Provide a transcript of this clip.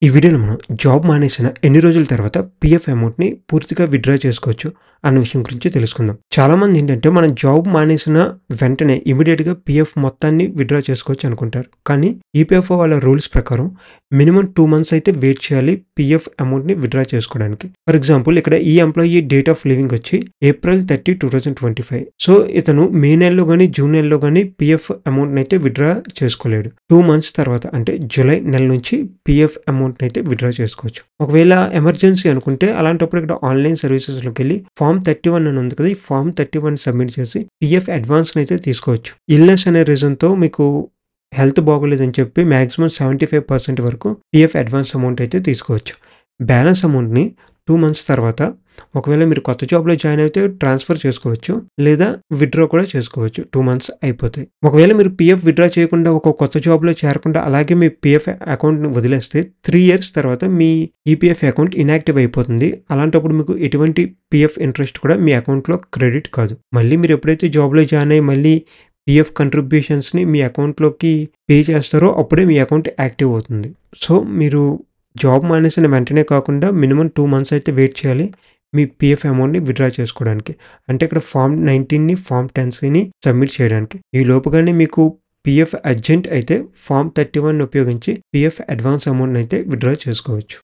ఈ వీడియోలో మనం జాబ్ మానేసిన ఎన్ని రోజుల తర్వాత పీఎఫ్ అమౌంట్‌ని పూర్తిగా విత్‌డ్రా చేసుకోవచ్చు అన్న విషయం గురించి తెలుసుకుందాం. చాలామంది ఏంటంటే మనం జాబ్ మానేసిన వెంటనే ఇమ్మీడియేట్‌గా పీఎఫ్ మొత్తాన్ని విత్‌డ్రా చేసుకోవచ్చు అనుకుంటారు. కానీ ఈపీఎఫ్ఓ వాళ్ళ రూల్స్ ప్రకారం మినిమమ్ 2 మంత్స్ అయితే వెయిట్ చేయాలి పీఎఫ్ అమౌంట్‌ని విత్‌డ్రా చేసుకోవడానికి. ఫర్ ఎగ్జాంపుల్ ఇక్కడ ఈ ఎంప్లాయీ డేట్ ఆఫ్ లివింగ్ వచ్చి ఏప్రిల్ 30, 2025. సో ఇతను మే నెలలో గాని, జూన్ నెలలో గాని పీఎఫ్ అమౌంట్‌ని అయితే విత్‌డ్రా చేసుకోలేడు. 2 మంత్స్ తర్వాత అంటే జూలై నెల నుంచి పీఎఫ్ అమౌంట్‌ని అయితే విత్‌డ్రా చేసుకోవచ్చు. ఒకవేళ ఎమర్జెన్సీ అనుకుంటే అలాంటప్పుడు ఇక్కడ ఆన్‌లైన్ సర్వీసెస్‌లోకెళ్ళి ఫార్మ్ 31 అని ఉంది కదా! ఈ ఫార్మ్ 31 సబ్మిట్ చేసి పీఎఫ్ అడ్వాన్స్‌ని అయితే తీసుకోవచ్చు. ఇల్‌నెస్ అనే రీజన్‌తో మీకు హెల్త్ బాగోలేదని చెప్పి మాక్సిమం 75% వరకు పీఎఫ్ అడ్వాన్స్ అమౌంట్ అయితే తీసుకోవచ్చు. బ్యాలెన్స్ అమౌంట్‌ని 2 మంత్స్ తర్వాత ఒకవేళ మీరు కొత్త జాబ్‌లో జాయిన్ అయితే ట్రాన్స్‌ఫర్ చేసుకోవచ్చు. లేదా విత్‌డ్రా కూడా చేసుకోవచ్చు. 2 మంత్స్ అయిపోతాయి. ఒకవేళ మీరు పీఎఫ్ విత్‌డ్రా చేయకుండా ఒక కొత్త జాబ్‌లో చేరకుండా అలాగే మీ పీఎఫ్ అకౌంట్‌ని వదిలేస్తే 3 ఇయర్స్ తర్వాత మీ ఈపీఎఫ్ అకౌంట్ ఇనాక్టివ్ అయిపోతుంది. అలాంటప్పుడు మీకు ఎటువంటి పీఎఫ్ ఇంట్రెస్ట్ కూడా మీ అకౌంట్‌లో క్రెడిట్ కాదు. మళ్ళీ మీరు ఎప్పుడైతే జాబ్‌లో జాయిన్ అయ్యి మళ్ళీ పీఎఫ్ కంట్రిబ్యూషన్స్‌ని మీ అకౌంట్‌లోకి పే చేస్తారో అప్పుడే మీ అకౌంట్ యాక్టివ్ అవుతుంది. సో మీరు జాబ్ మానేసిన వెంటనే కాకుండా మినిమమ్ 2 మంత్స్ అయితే వెయిట్ చేయాలి. మీ పీఎఫ్ అమౌంట్‌ని విత్‌డ్రా చేసుకోవడానికి. అంటే ఇక్కడ ఫార్మ్ 19ని, ఫార్మ్ 10సిని సబ్మిట్ చేయడానికి. ఈ లోపుగానే మీకు పీఎఫ్ అర్జెంట్ అయితే ఫార్మ్ 31ని ఉపయోగించి పీఎఫ్ అడ్వాన్స్ అమౌంట్‌ని అయితే విత్‌డ్రా చేసుకోవచ్చు.